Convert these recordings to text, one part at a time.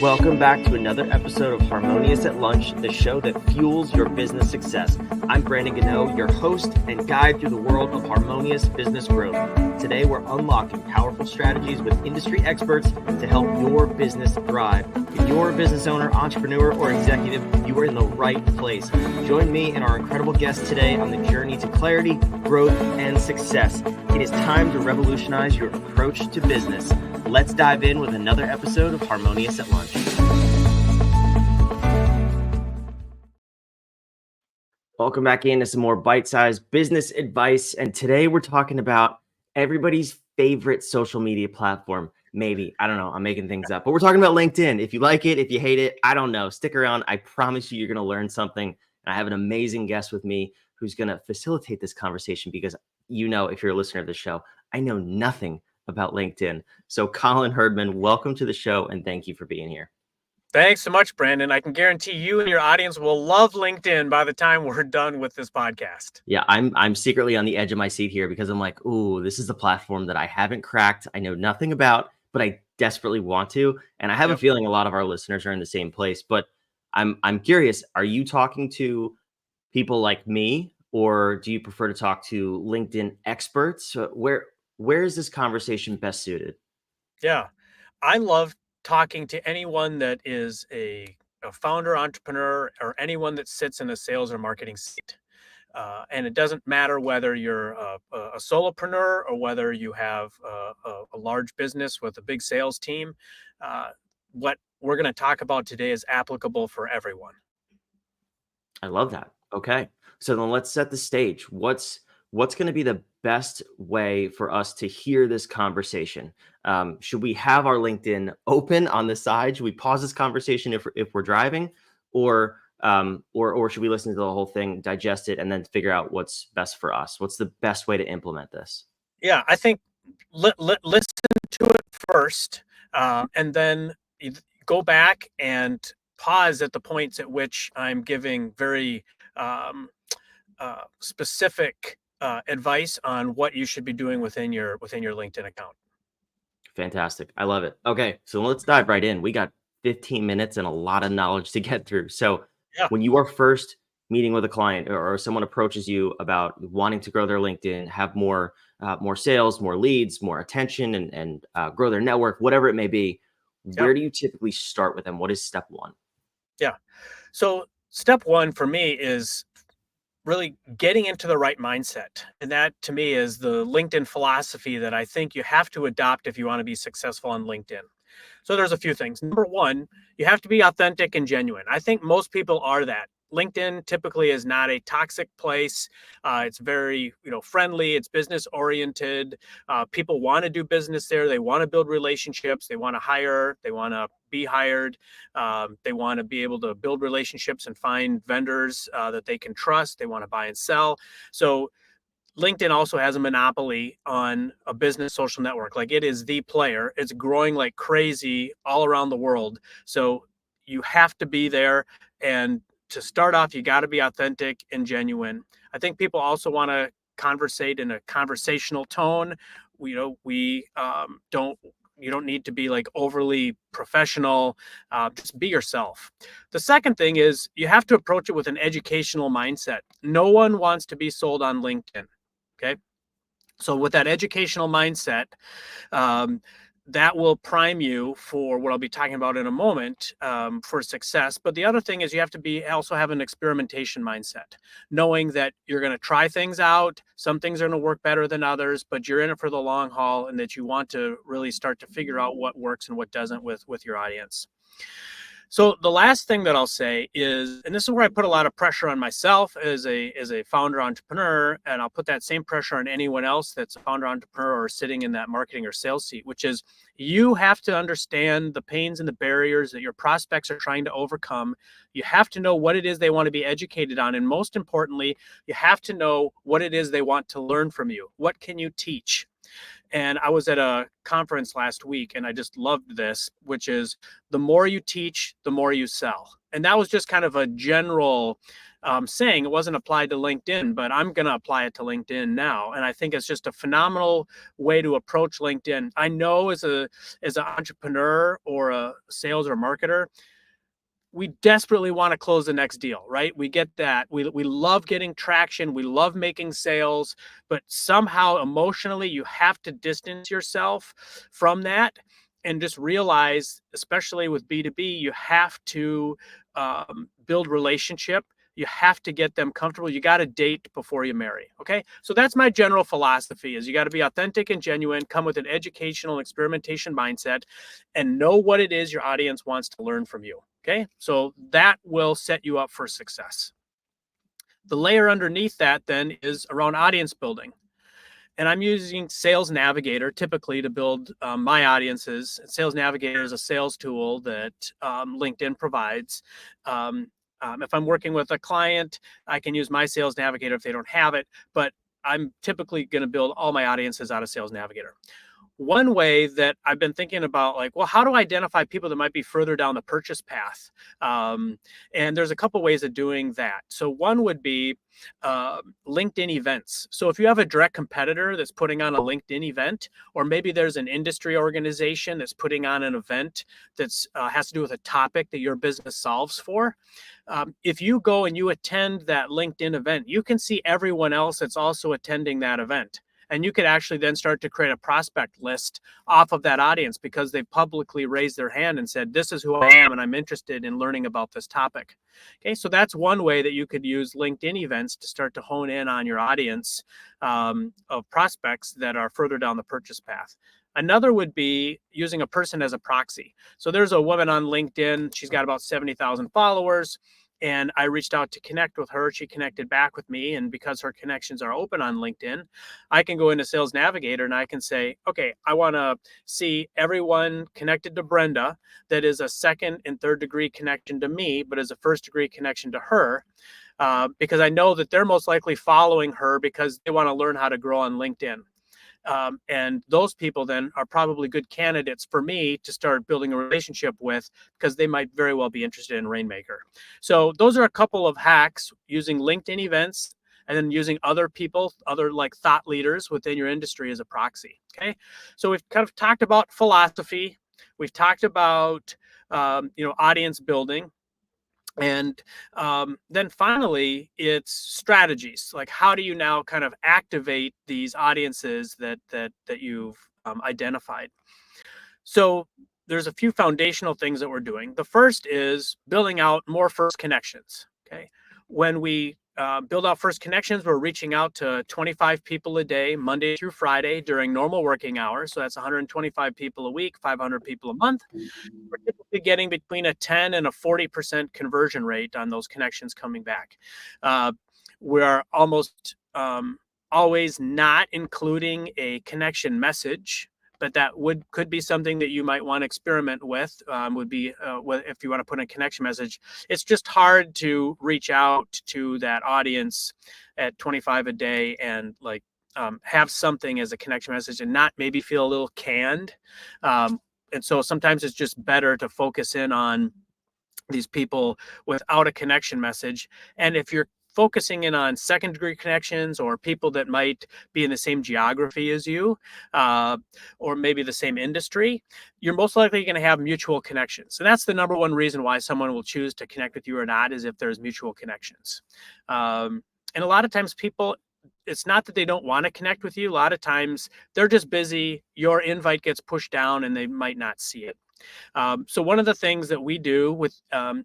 Welcome back to another episode of Harmonious at Lunch, the show that fuels your business success. I'm Brandon Gano, your host and guide through the world of harmonious business growth. Today, we're unlocking powerful strategies with industry experts to help your business thrive. If you're a business owner, entrepreneur, or executive, you are in the right place. Join me and our incredible guests today on the journey to clarity, growth, and success. It is time to revolutionize your approach to business. Let's dive in with another episode of Harmonious at Lunch. Welcome back into some more bite-sized business advice. And today we're talking about everybody's favorite social media platform. Maybe, I don't know, I'm making things up, but we're talking about LinkedIn. If you like it, if you hate it, I don't know. Stick around. I promise you're going to learn something. And I have an amazing guest with me who's going to facilitate this conversation because, you know, if you're a listener of the show, I know nothing about LinkedIn. So Colin Hirdman, welcome to the show and thank you for being here. Thanks so much, Brandon. I can guarantee you and your audience will love LinkedIn by the time we're done with this podcast. Yeah, I'm secretly on the edge of my seat here because I'm like, ooh, this is the platform that I haven't cracked. I know nothing about, but I desperately want to. And I have a feeling a lot of our listeners are in the same place. But I'm curious, are you talking to people like me, or do you prefer to talk to LinkedIn experts? Where is this conversation best suited? Yeah, I love talking to anyone that is a founder, entrepreneur, or anyone that sits in a sales or marketing seat. And it doesn't matter whether you're a solopreneur or whether you have a large business with a big sales team. What we're going to talk about today is applicable for everyone. I love that. Okay. So then let's set the stage. What's going to be the best way for us to hear this conversation? Should we have our LinkedIn open on the side? Should we pause this conversation if we're driving, or should we listen to the whole thing, digest it, and then figure out what's best for us? What's the best way to implement this? Yeah, I think listen to it first, and then go back and pause at the points at which I'm giving very specific advice on what you should be doing within your LinkedIn account. Fantastic. I love it. Okay, so let's dive right in. We got 15 minutes and a lot of knowledge to get through. So Yeah. when you are first meeting with a client or someone approaches you about wanting to grow their LinkedIn, have more sales, more leads, more attention, and grow their network, whatever it may be, where do you typically start with them? What is step one? Yeah. So step one for me is really getting into the right mindset. And that to me is the LinkedIn philosophy that I think you have to adopt if you want to be successful on LinkedIn. So there's a few things. Number one, you have to be authentic and genuine. I think most people are that. LinkedIn typically is not a toxic place. It's very, friendly. It's business oriented. People want to do business there. They want to build relationships. They want to hire. They want to be hired. They want to be able to build relationships and find vendors that they can trust. They want to buy and sell. So LinkedIn also has a monopoly on a business social network. Like, it is the player. It's growing like crazy all around the world. So you have to be there. And to start off, you got to be authentic and genuine. I think people also want to conversate in a conversational tone. You don't need to be like overly professional. Just be yourself. The second thing is you have to approach it with an educational mindset. No one wants to be sold on LinkedIn. Okay. So with that educational mindset, that will prime you for what I'll be talking about in a moment, for success. But the other thing is you have to also have an experimentation mindset, knowing that you're going to try things out. Some things are going to work better than others, but you're in it for the long haul, and that you want to really start to figure out what works and what doesn't with your audience. So the last thing that I'll say is, and this is where I put a lot of pressure on myself as a founder entrepreneur, and I'll put that same pressure on anyone else that's a founder entrepreneur or sitting in that marketing or sales seat, which is you have to understand the pains and the barriers that your prospects are trying to overcome. You have to know what it is they want to be educated on. And most importantly, you have to know what it is they want to learn from you. What can you teach? And I was at a conference last week, and I just loved this, which is the more you teach, the more you sell. And that was just kind of a general saying. It wasn't applied to LinkedIn, but I'm going to apply it to LinkedIn now. And I think it's just a phenomenal way to approach LinkedIn. I know as an entrepreneur or a sales or marketer, we desperately want to close the next deal, right? We get that. We love getting traction. We love making sales, but somehow emotionally you have to distance yourself from that and just realize, especially with B2B, you have to build relationship. You have to get them comfortable. You got to date before you marry. Okay. So that's my general philosophy is you got to be authentic and genuine, come with an educational experimentation mindset, and know what it is your audience wants to learn from you. Okay. So that will set you up for success. The layer underneath that then is around audience building. And I'm using Sales Navigator typically to build my audiences. Sales Navigator is a sales tool that LinkedIn provides. If I'm working with a client, I can use my Sales Navigator if they don't have it, but I'm typically going to build all my audiences out of Sales Navigator. One way that I've been thinking about, like, well, how do I identify people that might be further down the purchase path? And there's a couple ways of doing that. So one would be LinkedIn events. So if you have a direct competitor that's putting on a LinkedIn event, or maybe there's an industry organization that's putting on an event that's has to do with a topic that your business solves for, if you go and you attend that LinkedIn event, you can see everyone else that's also attending that event. And you could actually then start to create a prospect list off of that audience because they publicly raised their hand and said, this is who I am and I'm interested in learning about this topic. Okay, so that's one way that you could use LinkedIn events to start to hone in on your audience of prospects that are further down the purchase path. Another would be using a person as a proxy. So there's a woman on LinkedIn. She's got about 70,000 followers. And I reached out to connect with her. She connected back with me. And because her connections are open on LinkedIn, I can go into Sales Navigator and I can say, okay, I want to see everyone connected to Brenda that is a second and third degree connection to me, but is a first degree connection to her. Because I know that they're most likely following her because they want to learn how to grow on LinkedIn. And those people then are probably good candidates for me to start building a relationship with because they might very well be interested in Rainmaker. So those are a couple of hacks using LinkedIn events and then using other people, other like thought leaders within your industry as a proxy. Okay. So we've kind of talked about philosophy. We've talked about, audience building. And then finally, it's strategies. Like, how do you now kind of activate these audiences that you've identified? So there's a few foundational things that we're doing. The first is building out more first connections. Okay, when we build out first connections, we're reaching out to 25 people a day, Monday through Friday during normal working hours. So that's 125 people a week, 500 people a month. We're typically getting between a 10 and a 40% conversion rate on those connections coming back. We're almost always not including a connection message, but that could be something that you might want to experiment with. Would be if you want to put in a connection message. It's just hard to reach out to that audience at 25 a day and like have something as a connection message and not maybe feel a little canned. And so sometimes it's just better to focus in on these people without a connection message. And if you're focusing in on second degree connections or people that might be in the same geography as you, or maybe the same industry, you're most likely going to have mutual connections. And that's the number one reason why someone will choose to connect with you or not, is if there's mutual connections. And a lot of times people, it's not that they don't want to connect with you. A lot of times they're just busy. Your invite gets pushed down and they might not see it. So one of the things that we do with,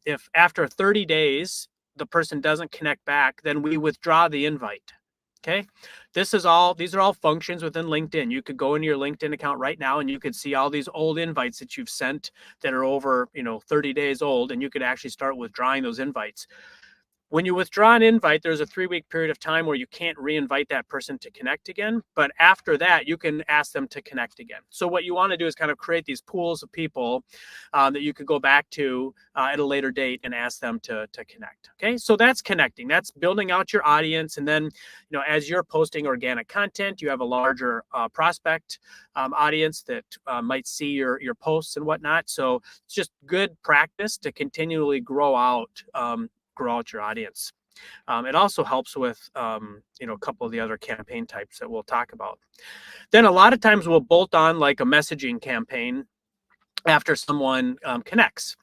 if after 30 days, the person doesn't connect back, then we withdraw the invite. Okay. These are all functions within LinkedIn. You could go into your LinkedIn account right now and you could see all these old invites that you've sent that are over, 30 days old, and you could actually start withdrawing those invites. When you withdraw an invite, there's a 3-week period of time where you can't re-invite that person to connect again. But after that, you can ask them to connect again. So what you want to do is kind of create these pools of people that you could go back to at a later date and ask them to connect. Okay, so that's connecting. That's building out your audience. And then, as you're posting organic content, you have a larger prospect audience that might see your posts and whatnot. So it's just good practice to continually grow out your audience. It also helps with, a couple of the other campaign types that we'll talk about. Then a lot of times we'll bolt on like a messaging campaign after someone connects.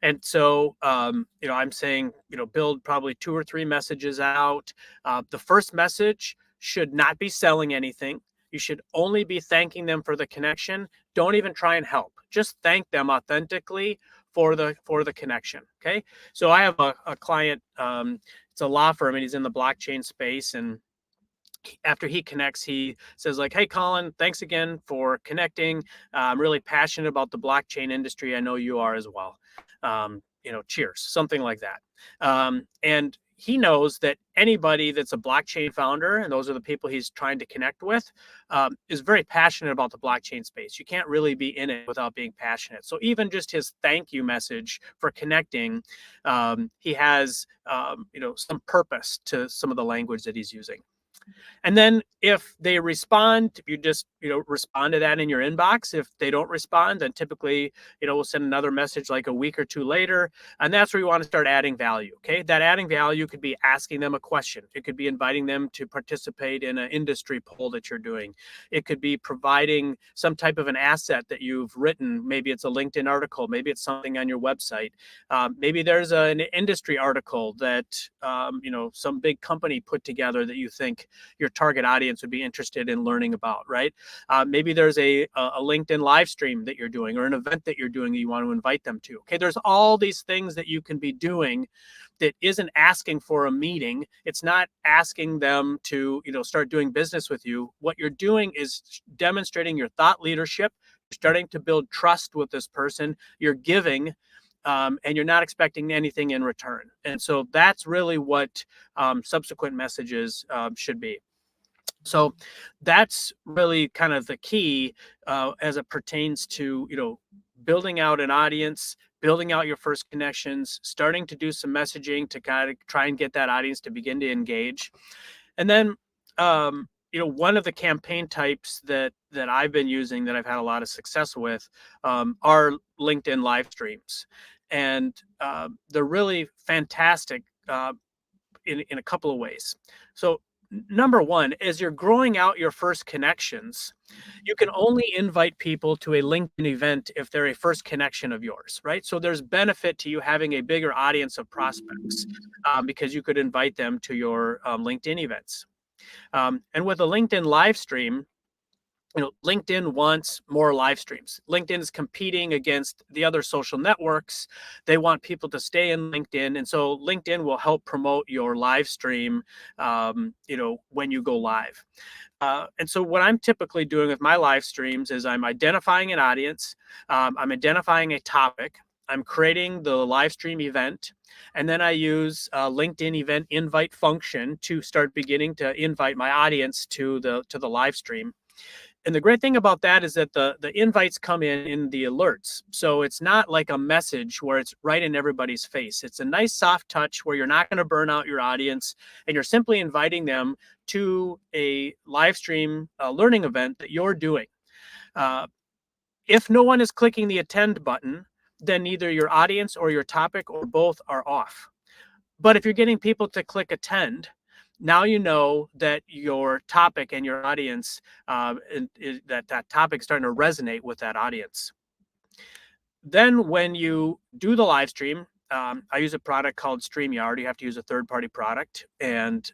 And so, I'm saying, build probably 2 or 3 messages out. The first message should not be selling anything. You should only be thanking them for the connection. Don't even try and help. Just thank them authentically for the connection. Okay. So I have a client. It's a law firm, and he's in the blockchain space. And after he connects, he says like, "Hey, Colin, thanks again for connecting. I'm really passionate about the blockchain industry. I know you are as well. Cheers," something like that. And he knows that anybody that's a blockchain founder, and those are the people he's trying to connect with, is very passionate about the blockchain space. You can't really be in it without being passionate. So even just his thank you message for connecting, he has, some purpose to some of the language that he's using. And then if they respond, you just, respond to that in your inbox. If they don't respond, then typically, we'll send another message like a week or 2 later. And that's where you want to start adding value. Okay. That adding value could be asking them a question. It could be inviting them to participate in an industry poll that you're doing. It could be providing some type of an asset that you've written. Maybe it's a LinkedIn article. Maybe it's something on your website. Maybe there's an industry article that, some big company put together that you think your target audience would be interested in learning about, right? Maybe there's a LinkedIn live stream that you're doing, or an event that you're doing that you want to invite them to. Okay, there's all these things that you can be doing that isn't asking for a meeting. It's not asking them to, start doing business with you. What you're doing is demonstrating your thought leadership. You're starting to build trust with this person. You're giving. And you're not expecting anything in return. And so that's really what subsequent messages should be. So that's really kind of the key as it pertains to, building out an audience, building out your first connections, starting to do some messaging to kind of try and get that audience to begin to engage. And then, one of the campaign types that I've been using that I've had a lot of success with are LinkedIn live streams. And they're really fantastic in a couple of ways. So number one, as you're growing out your first connections, you can only invite people to a LinkedIn event if they're a first connection of yours, right? So there's benefit to you having a bigger audience of prospects because you could invite them to your LinkedIn events. And with a LinkedIn live stream, LinkedIn wants more live streams. LinkedIn is competing against the other social networks. They want people to stay in LinkedIn. And so LinkedIn will help promote your live stream, when you go live. And so what I'm typically doing with my live streams is I'm identifying an audience. I'm identifying a topic. I'm creating the live stream event. And then I use LinkedIn event invite function to start beginning to invite my audience to the live stream. And the great thing about that is that the invites come in the alerts. So it's not like a message where it's right in everybody's face. It's a nice soft touch where you're not going to burn out your audience, and you're simply inviting them to a live stream learning event that you're doing. If no one is clicking the attend button, then either your audience or your topic or both are off. But if you're getting people to click attend, now you know that your topic and your audience, that topic is starting to resonate with that audience. Then when you do the live stream, I use a product called StreamYard. You have to use a third-party product, and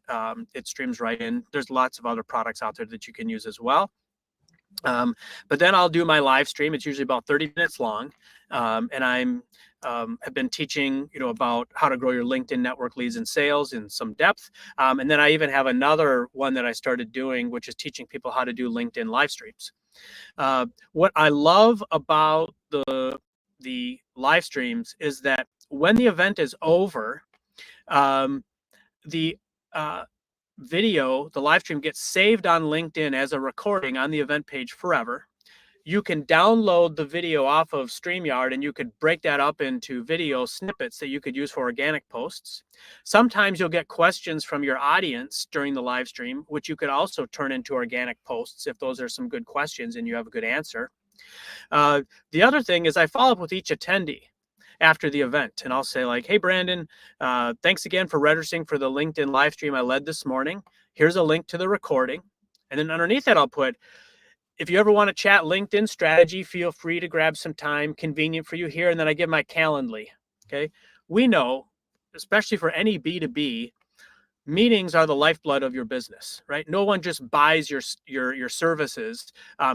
it streams right in. There's lots of other products out there that you can use as well. But then I'll do my live stream. It's usually about 30 minutes long. And I'm have been teaching, about how to grow your LinkedIn network leads and sales in some depth. And then I even have another one that I started doing, which is teaching people how to do LinkedIn live streams. What I love about the live streams is that when the event is over, the video, the live stream gets saved on LinkedIn as a recording on the event page forever. You can download the video off of StreamYard, and you could break that up into video snippets that you could use for organic posts. Sometimes you'll get questions from your audience during the live stream, which you could also turn into organic posts if those are some good questions and you have a good answer. The other thing is I follow up with each attendee. after the event. And I'll say like, hey, Brandon, thanks again for registering for the LinkedIn live stream I led this morning. Here's a link to the recording. And then underneath that, I'll put, if you ever want to chat LinkedIn strategy, feel free to grab some time convenient for you here. And then I give my Calendly. Okay. We know, especially for any B2B, meetings are the lifeblood of your business, right? No one just buys your services.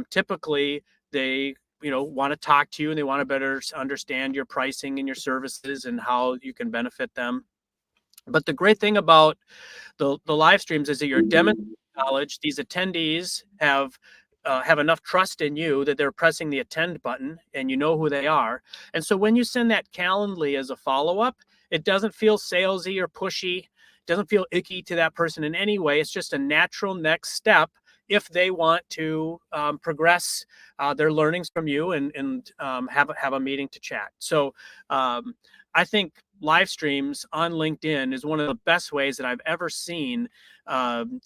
Typically, they want to talk to you and they want to better understand your pricing and your services and how you can benefit them. But the great thing about the live streams is that you're demonstrating knowledge. These attendees have enough trust in you that they're pressing the attend button and you know who they are. And so when you send that Calendly as a follow-up, it doesn't feel salesy or pushy. Doesn't feel icky to that person in any way. It's just a natural next step if they want to progress their learnings from you and have a meeting to chat. So I think live streams on LinkedIn is one of the best ways that I've ever seen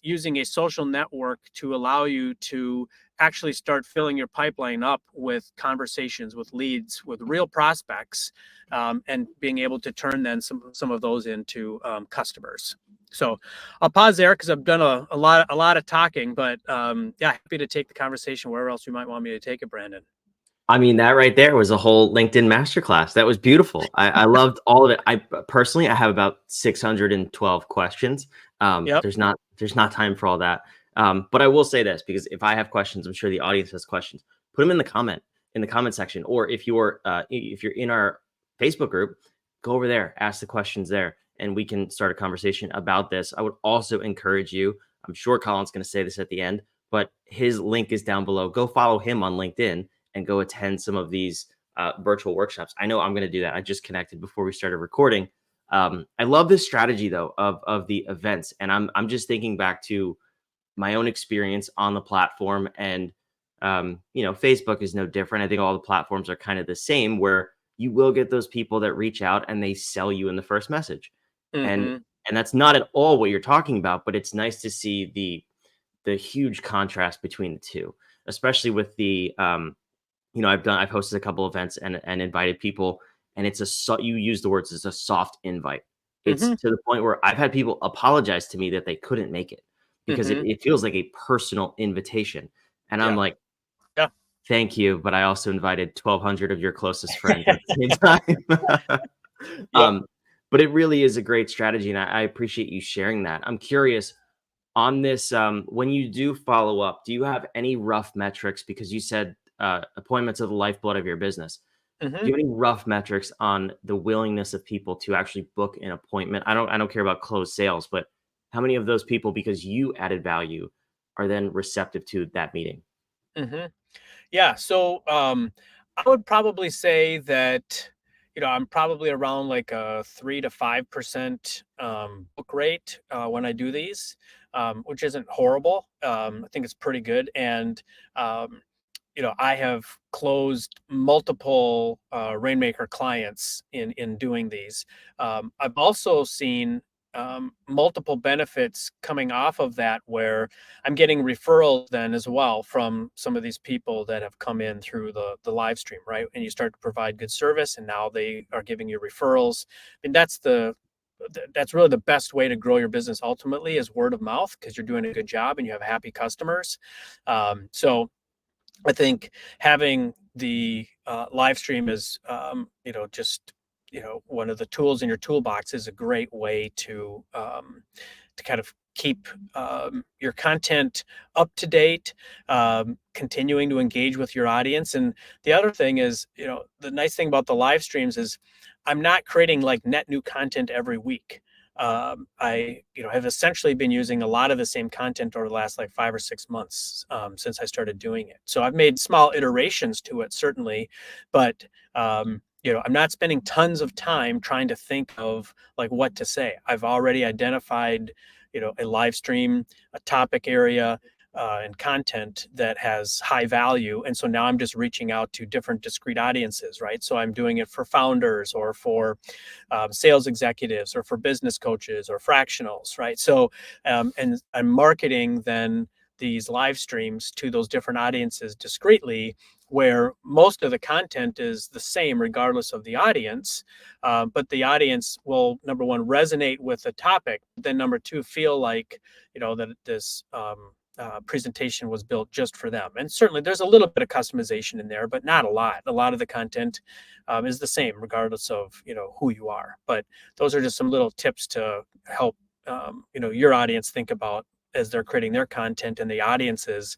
using a social network to allow you to actually start filling your pipeline up with conversations, with leads, with real prospects, and being able to turn then some of those into customers. So I'll pause there because I've done a lot of talking, but yeah, happy to take the conversation wherever else you might want me to take it, Brandon. I mean, that right there was a whole LinkedIn masterclass. That was beautiful. I loved all of it. I personally, I have about 612 questions. Yep. There's not time for all that. But I will say this, because if I have questions, I'm sure the audience has questions. Put them in the comment section, or if you're in our Facebook group, go over there, ask the questions there, and we can start a conversation about this. I would also encourage you. I'm sure Colin's going to say this at the end, but his link is down below. Go follow him on LinkedIn and go attend some of these virtual workshops. I know I'm going to do that. I just connected before we started recording. I love this strategy though of the events, and I'm just thinking back to my own experience on the platform, and Facebook is no different. I think all the platforms are kind of the same, where you will get those people that reach out and they sell you in the first message, and that's not at all what you're talking about. But it's nice to see the huge contrast between the two, especially with the I've hosted a couple events and invited people, and you use the words, it's a soft invite. It's to the point where I've had people apologize to me that they couldn't make it because it feels like a personal invitation. And I'm like, yeah, thank you, but I also invited 1,200 of your closest friends at the same time. But it really is a great strategy, and I appreciate you sharing that. I'm curious on this, when you do follow up, do you have any rough metrics? Because you said appointments are the lifeblood of your business. Do you have any rough metrics on the willingness of people to actually book an appointment? I don't care about closed sales, but how many of those people, because you added value, are then receptive to that meeting? Yeah. So I would probably say that, I'm probably around like a 3 to 5% book rate when I do these, which isn't horrible. I think it's pretty good. And I have closed multiple Rainmaker clients in doing these. I've also seen multiple benefits coming off of that, where I'm getting referrals then as well from some of these people that have come in through the live stream, right? And you start to provide good service, and now they are giving you referrals. And that's really the best way to grow your business ultimately, is word of mouth, because you're doing a good job and you have happy customers. So I think having the live stream is, just one of the tools in your toolbox is a great way to kind of keep your content up to date, continuing to engage with your audience. And the other thing is, the nice thing about the live streams is I'm not creating like net new content every week. I have essentially been using a lot of the same content over the last like 5 or 6 months since I started doing it. So I've made small iterations to it, certainly, but I'm not spending tons of time trying to think of like what to say. I've already identified a live stream, a topic area, and content that has high value. And so now I'm just reaching out to different discrete audiences, right? So I'm doing it for founders, or for sales executives, or for business coaches, or fractionals, right? So, and I'm marketing then these live streams to those different audiences discreetly. where most of the content is the same regardless of the audience, but the audience will, number one, resonate with the topic, then number two, feel like, that this presentation was built just for them. And certainly there's a little bit of customization in there, but not a lot. A lot of the content is the same regardless of who you are. But those are just some little tips to help your audience think about as they're creating their content, and the audiences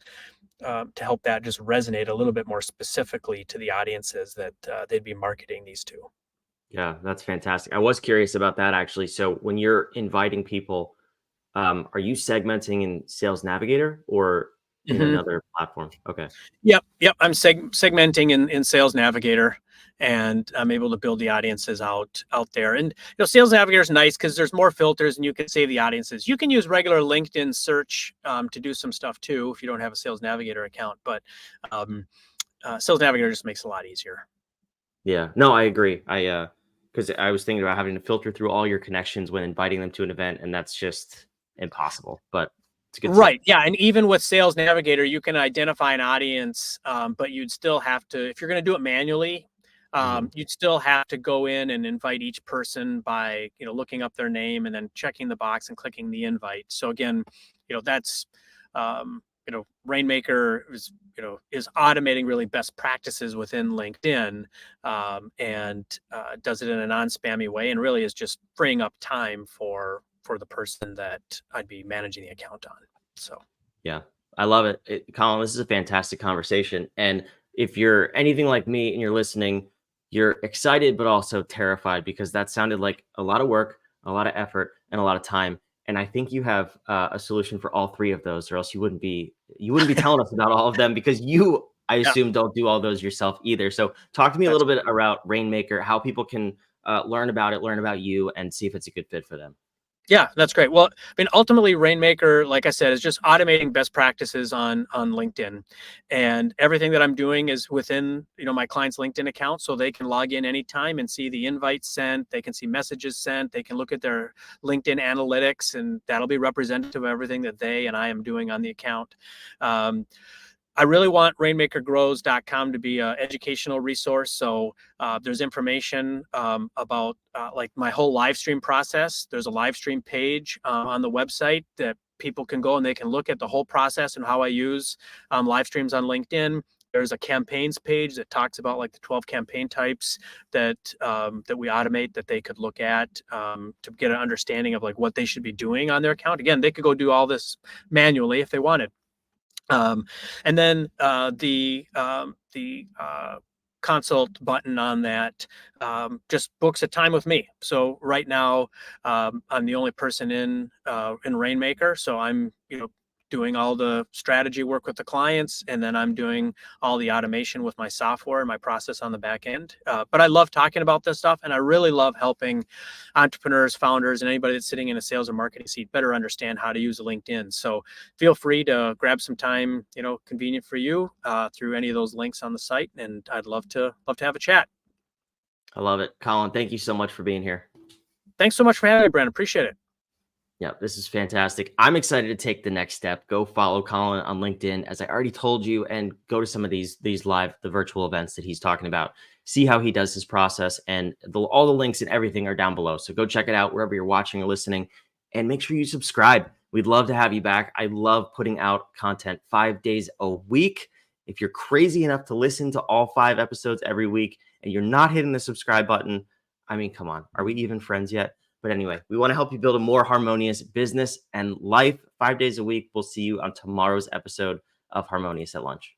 to help that just resonate a little bit more specifically to the audiences that they'd be marketing these to. Yeah, that's fantastic. I was curious about that actually. So when you're inviting people, are you segmenting in Sales Navigator or in another platform? Okay. Yep. I'm segmenting in Sales Navigator, and I'm able to build the audiences out there. And Sales Navigator is nice because there's more filters, and you can save the audiences. You can use regular LinkedIn search to do some stuff too if you don't have a Sales Navigator account. But Sales Navigator just makes it a lot easier. Yeah. No, I agree. Because I was thinking about having to filter through all your connections when inviting them to an event, and that's just impossible. But it's a good Right. Yeah. And even with Sales Navigator, you can identify an audience, but you'd still have to, if you're going to do it manually, you'd still have to go in and invite each person by, looking up their name and then checking the box and clicking the invite. So again, that's, Rainmaker is automating really best practices within LinkedIn, and does it in a non-spammy way, and really is just freeing up time for the person that I'd be managing the account on. So Yeah, I love it. Colin, this is a fantastic conversation. And if you're anything like me and you're listening, you're excited, but also terrified because that sounded like a lot of work, a lot of effort, and a lot of time. And I think you have a solution for all three of those, or else you wouldn't be telling us about all of them because you, I assume, don't do all those yourself either. So talk to me a little bit about Rainmaker, how people can learn about it, learn about you, and see if it's a good fit for them. Yeah, that's great. Well, I mean, ultimately, Rainmaker, like I said, is just automating best practices on LinkedIn, and everything that I'm doing is within my client's LinkedIn account, so they can log in anytime and see the invites sent. They can see messages sent. They can look at their LinkedIn analytics, and that'll be representative of everything that they and I am doing on the account. I really want rainmakergrows.com to be an educational resource. So there's information about like my whole live stream process. There's a live stream page on the website that people can go and they can look at the whole process and how I use live streams on LinkedIn. There's a campaigns page that talks about like the 12 campaign types that we automate that they could look at to get an understanding of like what they should be doing on their account. Again, they could go do all this manually if they wanted. And then the consult button on that just books a time with me. So right now I'm the only person in Rainmaker, so I'm doing all the strategy work with the clients, and then I'm doing all the automation with my software and my process on the back end. But I love talking about this stuff, and I really love helping entrepreneurs, founders, and anybody that's sitting in a sales or marketing seat better understand how to use LinkedIn. So feel free to grab some time, convenient for you through any of those links on the site, and I'd love to have a chat. I love it. Colin, thank you so much for being here. Thanks so much for having me, Brandon. Appreciate it. Yeah, this is fantastic. I'm excited to take the next step. Go follow Colin on LinkedIn, as I already told you, and go to some of these live, the virtual events that he's talking about. See how he does his process, and all the links and everything are down below. So go check it out wherever you're watching or listening, and make sure you subscribe. We'd love to have you back. I love putting out content 5 days a week. If you're crazy enough to listen to all 5 episodes every week and you're not hitting the subscribe button, I mean, come on, are we even friends yet? But anyway, we want to help you build a more harmonious business and life 5 days a week. We'll see you on tomorrow's episode of Harmonious at Lunch.